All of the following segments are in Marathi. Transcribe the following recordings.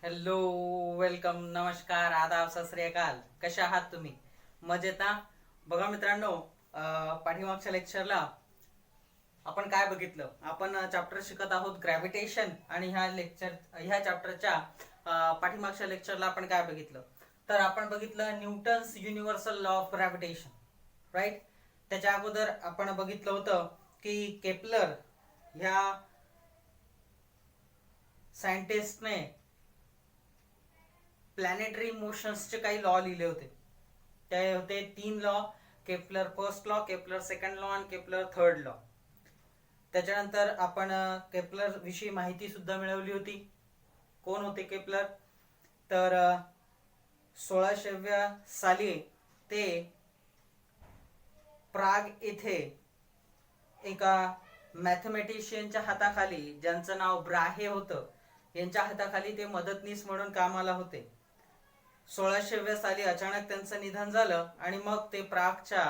हॅलो, वेलकम, नमस्कार, आदाब, सत श्री अकाल. कशा आहात तुम्ही? मजेत ना? बघा मित्रांनो, पाठीमागच्या लेक्चरला आपण काय बघितलं? आपण चॅप्टर शिकत आहोत ग्रॅव्हिटेशन, आणि ह्या चॅप्टरच्या पाठीमागच्या लेक्चरला आपण काय बघितलं? तर आपण बघितलं Newton's universal law of gravitation, right? त्याच्या अगोदर आपण बघितलं होतं की केपलर ह्या सायंटिस्टने प्लॅनेटरी मोशन्सचे काही लॉ लिहिले होते. ते होते 3 law: Kepler first law, Kepler second law आणि केपलर थर्ड लॉ. त्याच्यानंतर आपण केपलर विषयी माहिती सुद्धा मिळवली होती. कोण होते केपलर? तर 1600 साली ते प्राग येथे एका मॅथमॅटिशियनच्या हाताखाली, ज्यांचं नाव ब्राहे होतं, यांच्या हाताखाली ते मदतनीस म्हणून कामाला होते. 1600 साली अचानक त्यांचं निधन झालं आणि मग ते प्रागच्या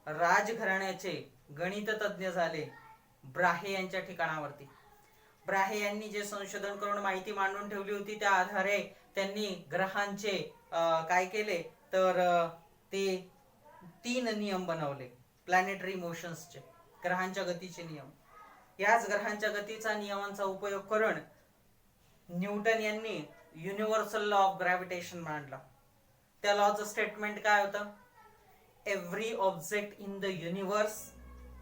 राजघराण्याचे गणिततज्ञ झाले ब्राहे यांच्या ठिकाणावरती. ब्राहे यांनी जे संशोधन करून माहिती मांडून ठेवली होती, त्या आधारे त्यांनी ग्रहांचे काय केले तर ते 3 नियम बनवले प्लॅनेटरी मोशन्सचे, ग्रहांच्या गतीचे नियम. याच ग्रहांच्या गतीचा नियमांचा उपयोग करून न्यूटन यांनी युनिव्हर्सल लॉ ऑफ ग्रॅव्हिटेशन मांडला. त्या लॉचं स्टेटमेंट काय होतं? Every object in the universe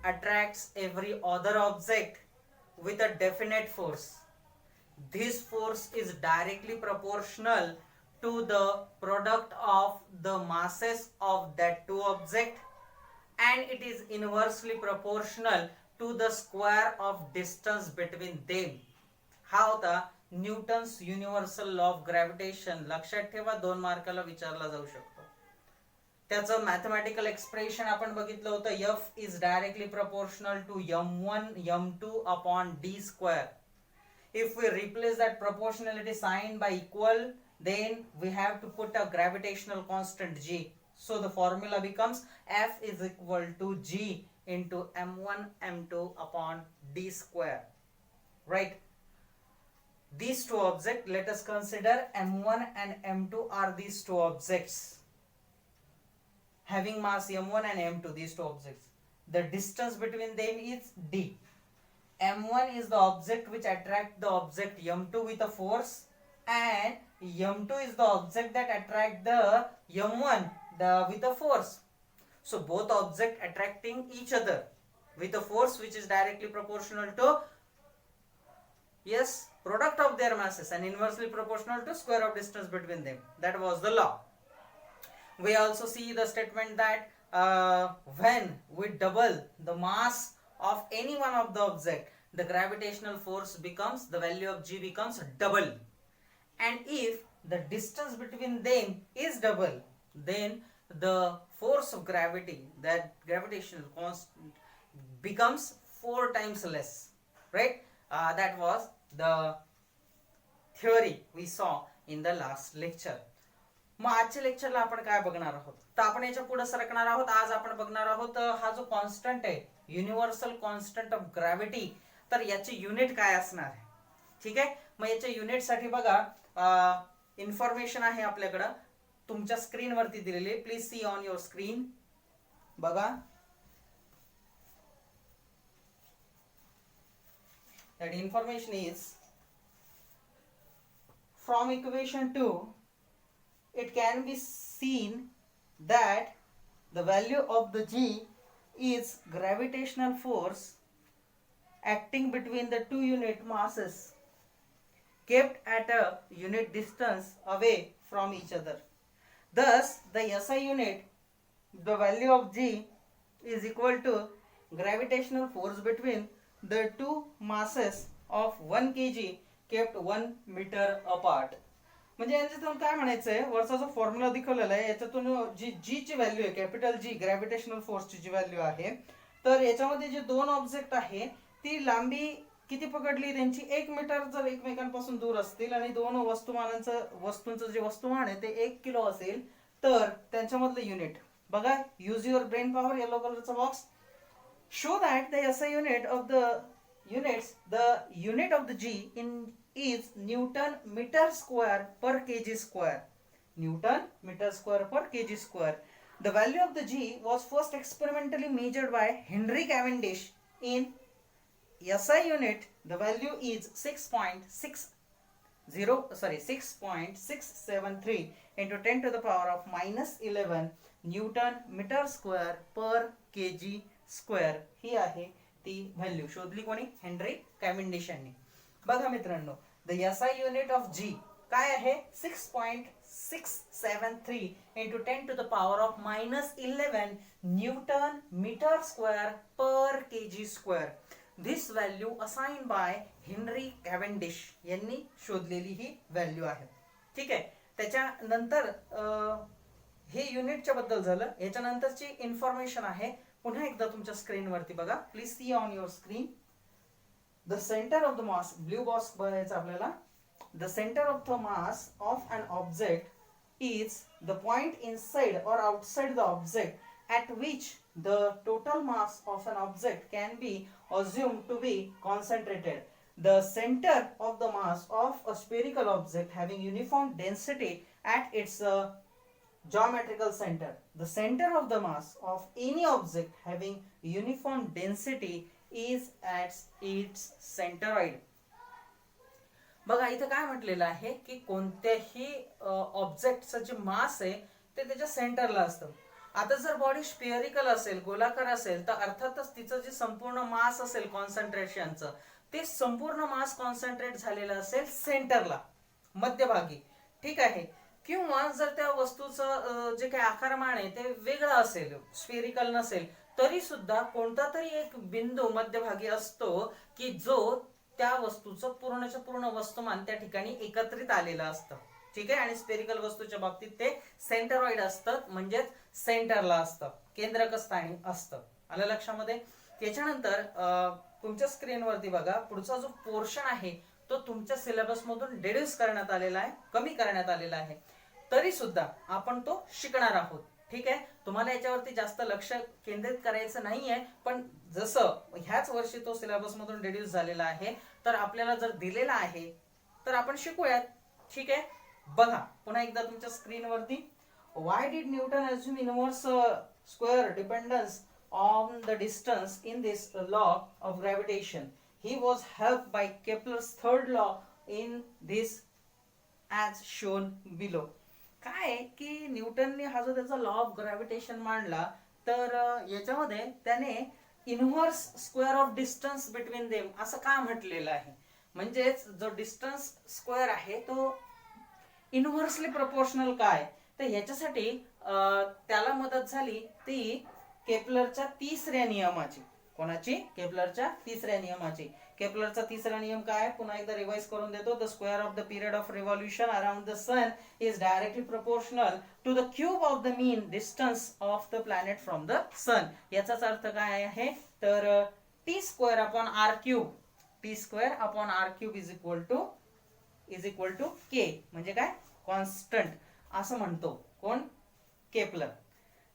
attracts every other object with a definite force. This force is directly proportional to the product of the masses of that two objects, and it is inversely proportional to the square of distance between them. हा होता Newton's universal law of gravitation. लक्षात ठेवा, 2 मार्काला विचारला जाऊ शकतो. त्याचं मॅथमॅटिकल एक्सप्रेशन आपण बघितलं होतं. F is directly proportional to m1 m2 upon d square. If we replace that proportionality sign by equal, then we have to put a gravitational constant g. So the formula becomes F is equal to g into m1 m2 upon d square. Right? These two objects, let us consider m1 and m2 are these two objects having mass m1 and m2, these two objects. The distance between them is d. m1 is the object which attract the object m2 with a force, and m2 is the object that attract the m1 with a force. So both objects attracting each other with a force which is directly proportional to, yes, product of their masses, and inversely proportional to square of distance between them. That was the law. We also see the statement that when we double the mass of any one of the object, the gravitational force becomes, the value of g becomes double. And if the distance between them is double, then the force of gravity, that gravitational constant, becomes 4 times less. Right? That was the theory we saw in the last lecture. मग आजच्या लेक्चरला आपण काय बघणार आहोत? तर आपण याच्या पुढे सरकणार आहोत. आज आपण बघणार आहोत हा जो कॉन्स्टंट आहे, युनिव्हर्सल कॉन्स्टंट ऑफ ग्रॅव्हिटी, तर याचे युनिट काय असणार आहे. ठीक आहे. मग याच्या युनिट साठी बघा, इन्फॉर्मेशन आहे आपल्याकडं, तुमच्या स्क्रीनवरती दिलेली. Please see on your screen. बघा, that information is from equation 2. It can be seen that the value of the g is gravitational force acting between the two unit masses kept at a unit distance away from each other. Thus the SI unit, the value of g, is equal to gravitational force between the two masses of 1 kg kept 1 meter apart. म्हणजे याच्यातून काय म्हणायचंय, वरचा जो फॉर्म्युला दिखवलेला आहे याच्यातून जी जी ची व्हॅल्यू आहे, कॅपिटल जी, ग्रॅव्हिटेशनल फोर्सची जी व्हॅल्यू आहे, तर याच्यामध्ये जे 2 ऑब्जेक्ट आहे ती लांबी किती पकडली त्यांची, 1 मीटर जर एकमेकांपासून दूर असतील आणि 2 वस्तूंचं जे वस्तुमान आहे ते 1 किलो असेल, तर त्यांच्यामधलं युनिट बघा. Use your brain power, yellow कलरचा box. Show that the SI unit of the units, the unit of the g in is Newton meter square per kg square. Newton meter square per kg square. The value of the G was first experimentally measured by Henry Cavendish in SI unit. The value is 6.673 into 10 to the power of minus 11 newton metre square per KG square ही आहे ती व्हॅल्यू. शोधली कोणी? हेनरी कॅव्हेंडिश यांनी. बघा मित्रांनो, द एसआय युनिट ऑफ जी काय आहे? 6.673 into 10 to the power of minus 11 newton metre square per KG square. This value assign by Henry Cavendish यांनी शोधलेली ही व्हॅल्यू आहे. ठीक आहे. त्याच्यानंतर हे युनिटच्या बद्दल झालं. याच्यानंतरची इन्फॉर्मेशन आहे पुन्हा एकदा तुमच्या स्क्रीनवरती बघा. Please see on your screen. The centre of the mass, blue box बघायचा आपल्याला. The centre of the mass of an object is the point inside or outside the object at which the total mass of an object can be assumed to be concentrated. The center of the mass of a spherical object having uniform density at its geometrical center. The center of the mass of any object having uniform density is at its centroid. बघा इथे काय म्हटलेलं आहे की कोणत्याही ऑब्जेक्टचं जे मास आहे ते त्याच्या सेंटरला असतं. आता जर बॉडी स्फेरिकल असेल, गोलाकार असेल, तर अर्थातच तिचं जे संपूर्ण मास असेल कॉन्सन्ट्रेशनचं, ते संपूर्ण मास कॉन्सन्ट्रेट झालेलं असेल सेंटरला, मध्यभागी. ठीक आहे. किंवा जर त्या वस्तूचं जे काही आकारमान आहे ते वेगळं असेल, स्फेरिकल नसेल, तरी सुद्धा कोणता तरी एक बिंदू मध्यभागी असतो की जो त्या वस्तूचं पूर्णच्या पूर्ण वस्तुमान त्या ठिकाणी एकत्रित आलेलं असतं. ठीक आहे. आणि स्फेरिकल वस्तूच्या बाबतीत ते सेंटरॉइड असतं, म्हणजेच सेंटरला असतं, केंद्रकस्थानी असतं. आलं लक्षामध्ये? त्याच्यानंतर तुमच्या स्क्रीनवरती बघा, पुढचा जो पोर्शन आहे तो तुमच्या सिलेबस मधून डिड्यूस करण्यात आलेला आहे, कमी करण्यात आलेला आहे, तरी सुद्धा आपण तो शिकणार आहोत. ठीक आहे. तुम्हाला याच्यावरती जास्त लक्ष केंद्रित करायचं नाहीये, पण जसं ह्याच वर्षी तो सिलेबस मधून डिड्यूस झालेला आहे, तर आपल्याला जर दिलेला आहे तर आपण शिकूयात. ठीक आहे. बघा पुन्हा एकदा तुमच्या स्क्रीनवरती. Why did Newton assume inverse square dependence on the distance in this law of gravitation? He was helped by Kepler's third law in this as shown below. काय की न्यूटनने हा जो त्याचा लॉ ऑफ ग्रॅव्हिटेशन मांडला, तर याच्यामध्ये त्याने inverse square of distance between them असं का म्हटलेलं आहे. म्हणजेच जो डिस्टन्स स्क्वेअर आहे तो इनव्हर्सली प्रोपोर्शनल काय, तर ह्याच्यासाठी त्याला मदत झाली ती केपलरच्या तिसऱ्या नियमाची. कोणाची? केपलरच्या तिसऱ्या नियमाची. केपलरचा तिसरा नियम काय? पुन्हा एकदा रिवाइज करून देतो. The square of the period of revolution around the sun is directly proportional to the cube of the mean distance of the planet from the sun. याचाच अर्थ काय आहे? तर T square upon R cube, T square upon R cube is equal to K, म्हणजे काय? कॉन्स्टंट असं म्हणतो कोण? केपलर.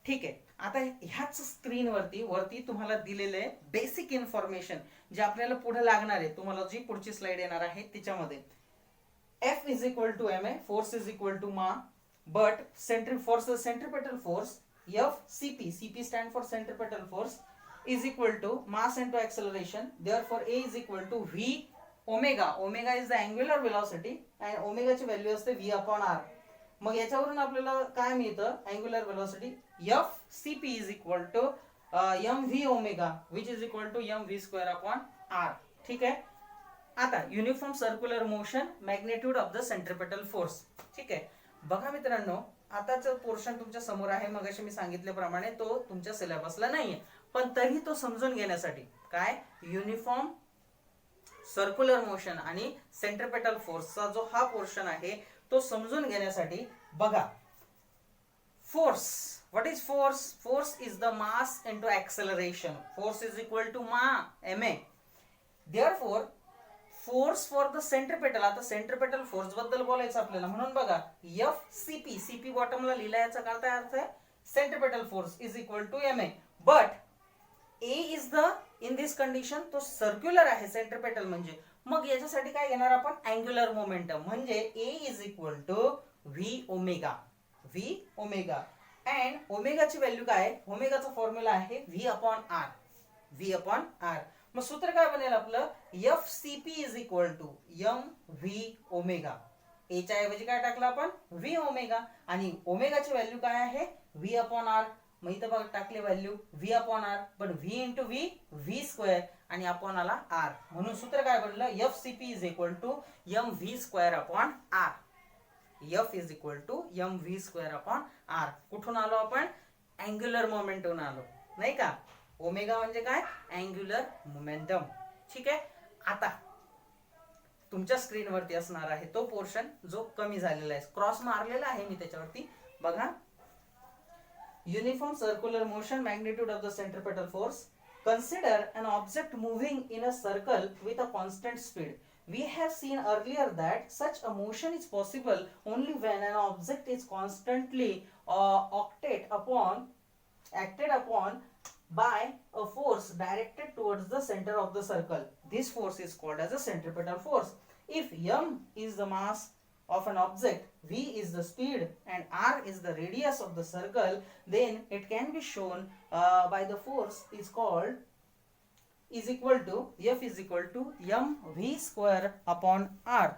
ठीक आहे. आता ह्याच स्क्रीनवरती वरती तुम्हाला दिलेले बेसिक इन्फॉर्मेशन जे आपल्याला पुढे लागणार आहे, तुम्हाला जी पुढची स्लाइड येणार आहे त्याच्यामध्ये F is equal to ma, force is equal to ma, but centripetal force CP, CP stand for centripetal force, is equal to mass into acceleration. Therefore A is equal to V omega. Omega is the angular velocity आणि ओमेगाची व्हॅल्यू असते V अपॉन R. मग याच्यावरून आपल्याला काय मिळतं? Angular velocity FCP is equal to mv omega which is equal to mv square upon R. ठीक आहे. आता uniform circular motion, magnitude of the centripetal force. ठीक आहे. बघा मित्रांनो, आताचं पोर्शन तुमच्या समोर आहे. मगाशी मी सांगितल्याप्रमाणे तो तुमच्या सिलेबसला नाहीये, पण तरी तो समजून घेण्यासाठी काय, युनिफॉर्म सर्क्युलर मोशन आणि सेंट्रिपेटल फोर्सचा जो हा पोर्शन आहे तो समजून घेण्यासाठी बघा. Force, what is force? Force is the mass into acceleration. Force is equal to ma. Therefore force for the centripetal, आता सेंट्रिपेटल फोर्स बद्दल बोलायचं आपल्याला, म्हणून बघा FCP, CP बॉटमला लिहिला, याचा काय अर्थ आहे? Centripetal force is equal to ma. But A is the, in this condition तो सर्क्युलर आहे सेंट्रिपेटल म्हणजे, मग याच्यासाठी काय घेणार आपण, अँग्युलर मोमेंटम, म्हणजे A is equal to V omega. V omega and ओमेगाची व्हॅल्यू काय आहे, ओमेगाचा फॉर्म्युला आहे V upon R. V upon R. मग सूत्र काय बनेल आपलं, F C P is equal to M V omega. एच्या ऐवजी काय टाकलं आपण, व्ही ओमेगा, आणि ओमेगाची व्हॅल्यू काय आहे, व्ही अपॉन आर. मग इथं बघ टाकले व्हॅल्यू व्ही अपॉन आर, पण V into V, V square, आणि अपॉन आला आर. म्हणून सूत्र काय बनलं, F C P is equal to M V square upon R. F is equal to M V square upon R. कुठून आलो आपण, अँग्युलर मोमेंटम आलो, नाही का. ओमेगा म्हणजे काय, अँग्युलर मोमेंटम. ठीक आहे. आता तुमच्या स्क्रीनवरती असणार आहे तो पोर्शन जो कमी झालेला आहे, क्रॉस मारलेला आहे मी त्याच्यावरती, बघा. Uniform circular motion, magnitude of the centripetal force. Consider an object moving in a circle with a constant speed. We have seen earlier that such a motion is possible only when an object is constantly acted upon by a force directed towards the center of the circle. This force is called as a centripetal force. If m is the mass of an object, v is the speed, and r is the radius of the circle, then it can be shown by the force is equal to f is equal to m v square upon r.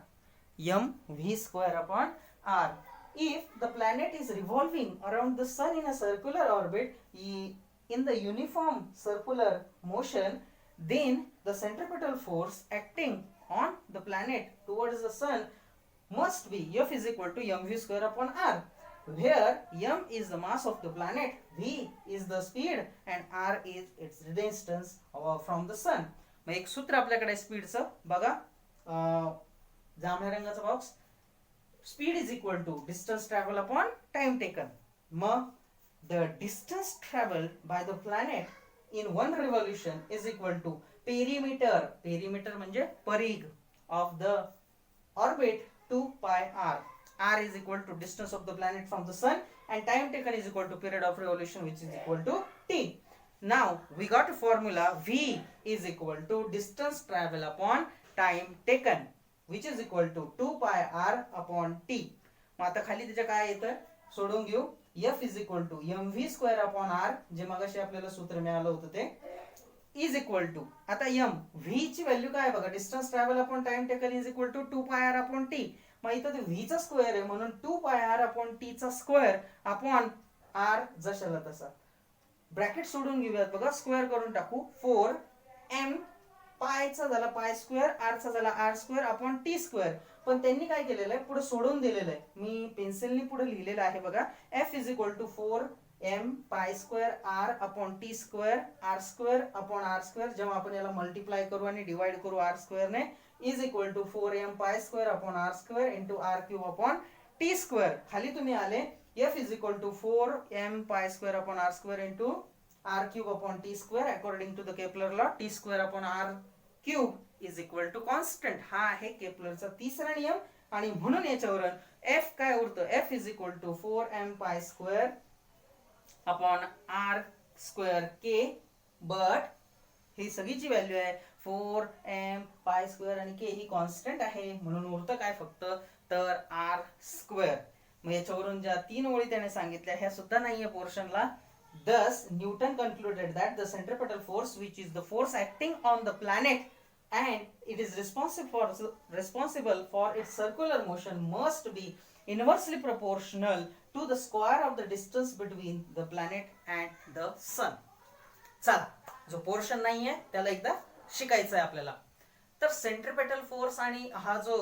m v square upon r. If the planet is revolving around the sun in a circular orbit in the uniform circular motion, then the centripetal force acting on the planet towards the sun must be f is equal to mv square upon r, where m is the mass of the planet, v is the speed, and r is its distance from the sun. मग एक सूत्र आपल्याकडे स्पीडचं बघा, जांभळ्या रंगाचा box. Speed is equal to distance travel upon time taken. मग the distance travel by the planet in one revolution is equal to perimeter. Perimeter म्हणजे परिघ of the orbit 2 pi r. R is equal to distance of the planet from the sun, and time taken is equal to period of revolution, which is equal to t. Now we got a formula, v is equal to distance travel upon time taken, which is equal to 2 pi r upon t. मग आता खाली त्याच्या काय येतं सोडून घेऊ. f is equal to mv square upon r, जे मगाशी आपल्याला सूत्र मिळालं होतं ते, इज इक्वल टू, आता m v ची व्हॅल्यू काय बघा, distance travel upon time taken is equal to 2 pi R upon T. मग इथं ते v चा स्क्वेअर आहे म्हणून 2 पाय आर अपॉन टी चा स्क्वेअर अपॉन आर जशाला तसा. ब्रॅकेट सोडून घेऊयात बघा, स्क्वेअर करून टाकू. 4 m पायचा झाला पाय स्क्वेअर, आर चा झाला R square upon T square. पण त्यांनी काय केलेलं आहे, पुढे सोडून दिलेलं आहे. मी पेन्सिलनी पुढे लिहिलेलं आहे बघा, f is equal to 4 m pi square R upon T square R square upon R square. जेव्हा आपण याला मल्टिप्लाय करू आणि डिवाइड करू आर स्क्वेअर ने, is equal to 4m pi square upon R square into R cube upon T square. खाली तुम्ही आले f is equal to 4m pi square upon R square into R cube upon T square according to the Kepler law. T square upon R cube is equal to constant. हा आहे केपलरचा तिसरा नियम. आणि म्हणून याच्यावरून f काय उरतं, f is equal to 4m pi square upon R square K. But ही सगळीची व्हॅल्यू आहे 4m पाय स्क्वेअर आणि के ही कॉन्स्टंट आहे, म्हणून उरतं काय फक्त तर आर स्क्वेअर. मग याच्यावरून ज्या 3 ओळी त्याने सांगितल्या ह्या सुद्धा नाहीये पोर्शनला. Thus Newton concluded that the centripetal force, which is the force acting on the planet and it is responsible for its circular motion, must be inversely proportional to the square of the distance between the planet and the sun. चला, जो पोर्शन नाहीये त्याला एकदा शिकायचं आहे आपल्याला. तर सेंट्रिपेटल फोर्स आणि हा जो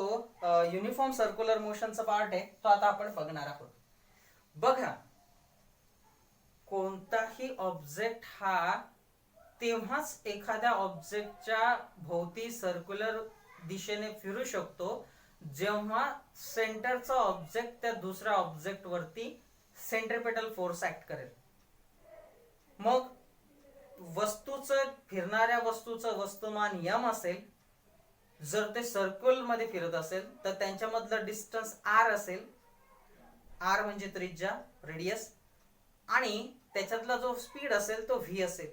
युनिफॉर्म सर्क्युलर मोशनचा पार्ट आहे तो आता आपण बघणार आहोत. बघा, कोणताही ऑब्जेक्ट हा तेव्हाच एखाद्या ऑब्जेक्टच्या भोवती सर्क्युलर दिशेने फिरू शकतो जेव्हा सेंटरचा ऑब्जेक्ट त्या दुसऱ्या ऑब्जेक्ट वरती सेंट्रिपेटल फोर्स ऍक्ट करेल. मग वस्तूचं, फिरणाऱ्या वस्तूचं वस्तुमान m असेल. जर ते सर्कल मध्ये फिरत असेल तर त्यांच्यामधलं डिस्टन्स r असेल. r म्हणजे त्रिज्या, रेडियस, आणि त्याच्यातला जो स्पीड असेल तो v असेल.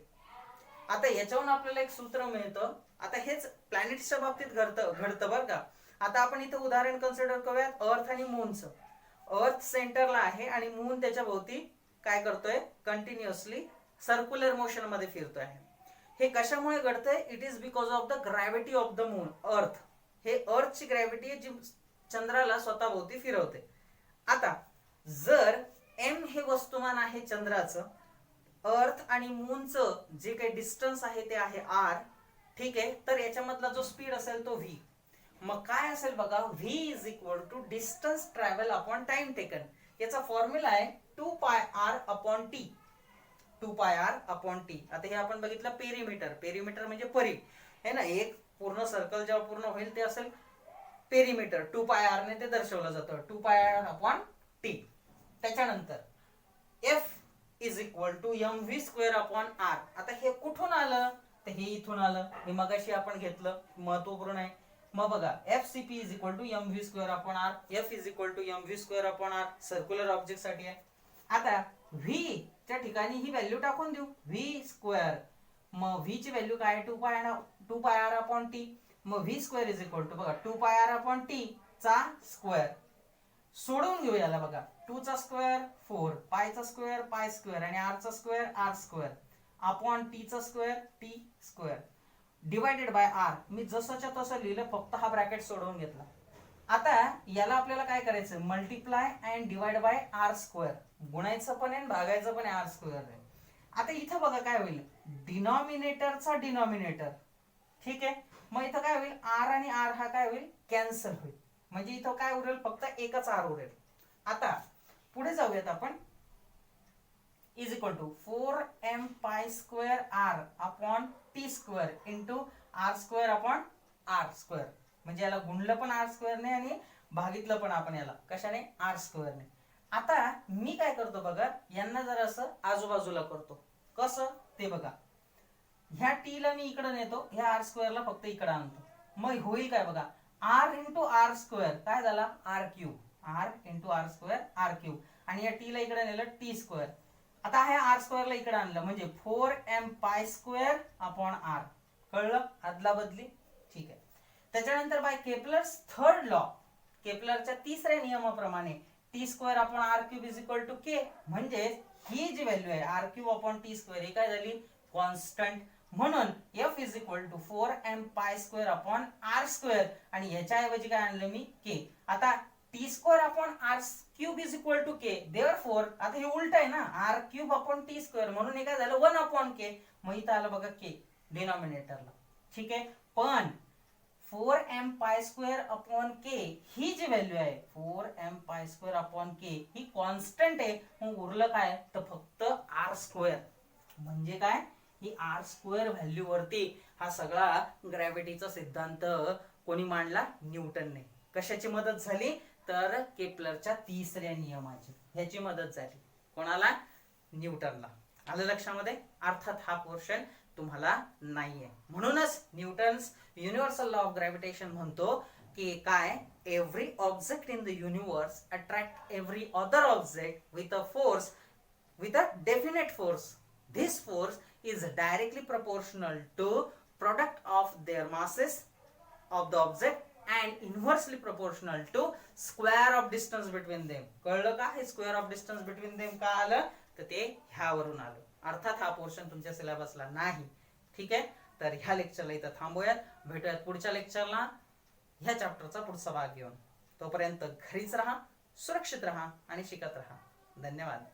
आता याच्यावरून आपल्याला एक सूत्र मिळतं. आता हेच प्लॅनेट्सच्या बाबतीत घडतं बरं का. आता आपण इथं उदाहरण कन्सिडर करूयात अर्थ आणि मूनचं. अर्थ सेंटरला आहे आणि मून त्याच्या भोवती काय करतोय, कंटिन्युअसली सर्क्युलर मोशन मध्ये फिरतोय आहे. हे कशामुळे घडतंय, it is because of the gravity of the moon. अर्थ हे अर्थची ग्रॅव्हिटी आहे जी चंद्राला स्वतःभोवती फिरवते. आता जर एम हे वस्तुमान आहे चंद्राचं, अर्थ आणि मूनचं जे काही डिस्टन्स आहे ते आहे आर, ठीक आहे, तर याच्यामधला जो स्पीड असेल तो व्ही. मग काय असेल बघा, V is equal to distance travel upon time taken. याचा फॉर्म्युला आहे 2πr upon T. 2πr upon T. आता हे आपण बघितलं पेरीमीटर. पेरीमीटर म्हणजे परिघ है ना. एक पूर्ण सर्कल जेव्हा पूर्ण होईल ते असेल पेरीमीटर. 2πr ने ते दर्शवलं जातं. 2πr upon T. त्याच्यानंतर F is equal to M V square upon R. आता हे कुठून आलं, तर हे इथून आलं. हे मगाशी आपण घेतलं, महत्वपूर्ण आहे. मग बघा F C P is equal to M V square upon R. F is equal to M V square upon R circular object साठी आहे. आता व्ही च्या ठिकाणी ही व्हॅल्यू टाकून देऊ, व्ही स्क्वेअर. मग व्ही ची व्हॅल्यू काय, 2πr अपॉन टी. मग V square is equal to बघा 2πr अपॉन टी चा स्क्वेअर. सोडवून घेऊ याला बघा. 2 चा स्क्वेअर 4, पाय चा स्क्वेअर पाय स्क्वेअर आणि आर चा square R square upon T चा square T square divided by R. मी जसंच्या तसं लिहिलं, फक्त हा ब्रॅकेट सोडवून घेतला. आता याला आपल्याला काय करायचं, multiply and divide by R square. गुणायचं पण आहे भागायचं पण आहे आर स्क्वेअर आहे. आता इथं बघा काय होईल, डिनॉमिनेटरचा डिनॉमिनेटर, ठीक आहे. मग इथं काय होईल, आर आणि आर हा काय होईल, कॅन्सल होईल. म्हणजे इथं काय उरेल, फक्त एकच आर उरेल. आता पुढे जाऊयात आपण. Is equal to 4m pi square R upon T square into R square upon R square. म्हणजे याला गुणलं पण आर स्क्वेअरने आणि भागितलं पण आपण याला कशाने, आर स्क्वेअरने. आता मी काय करतो बघा, यांना जर असं आजूबाजूला करतो. कसं ते बघा, ह्या टी ला मी इकडे नेतो, ह्या आर स्क्वेअरला फक्त इकडे आणतो. मग होईल काय बघा, आर इंटू आर स्क्वेअर काय झाला, R cube. R into R square R cube. आणि या टी ला इकडे नेलं टी स्क्वेअर. आता हे आर स्क्वेअरला इकडे आणलं म्हणजे 4m pi square upon R. कळलं, अदला बदली, ठीक आहे. त्याच्यानंतर बाय केपलर्स थर्ड लॉ, केपलरच्या तिसऱ्या नियमाप्रमाणे T square upon R cube is equal to K. म्हणजे ही जी व्हॅल्यू आहे R cube upon T square ही काय झाली, कॉन्स्टंट. म्हणून F is equal to 4m pi square upon R square. आणि याच्या ऐवजी काय आणलं मी, के. आता T square upon R cube is equal to K. Therefore आता हे उलट आहे ना, R cube upon T square, म्हणून हे काय झालं 1 अपॉन के. मग इथं आलं बघा के डिनॉमिनेटरला, ठीक आहे. पण 4m पाय स्क्वेअर अपॉन के ही जी व्हॅल्यू आहे 4m पाय स्क्वेअर अपॉन के ही कॉन्स्टंट आहे. मग उरलं काय, तर फक्त आर स्क्वेअर. म्हणजे काय, ही आर स्क्वेअर व्हॅल्यू वरती हा सगळा ग्रॅव्हिटीचा सिद्धांत कोणी मांडला, न्यूटनने. कशाची मदत झाली, तर केपलरच्या तिसऱ्या नियमाची, ह्याची मदत झाली. कोणाला, न्यूटनला. आलं लक्षामध्ये. अर्थात हा पोर्शन तुम्हाला नाहीये. म्हणूनच Newton's universal law of gravitation म्हणतो की काय, every object in the universe attract every other object with a force, with a definite force. This force is directly proportional to product of their masses of the object and inversely proportional to square of distance between them. कळलं का, हे square of distance between them का आलं, तर ते ह्यावरून आलं. अर्थात हा पोर्शन तुमच्या सिलेबसला नाही, ठीक आहे. तर ह्या लेक्चरला इथं थांबूयात. भेटूयात पुढच्या लेक्चरला ह्या चॅप्टरचा पुढचा भाग घेऊन. तोपर्यंत घरीच राहा, सुरक्षित राहा आणि शिकत राहा. धन्यवाद.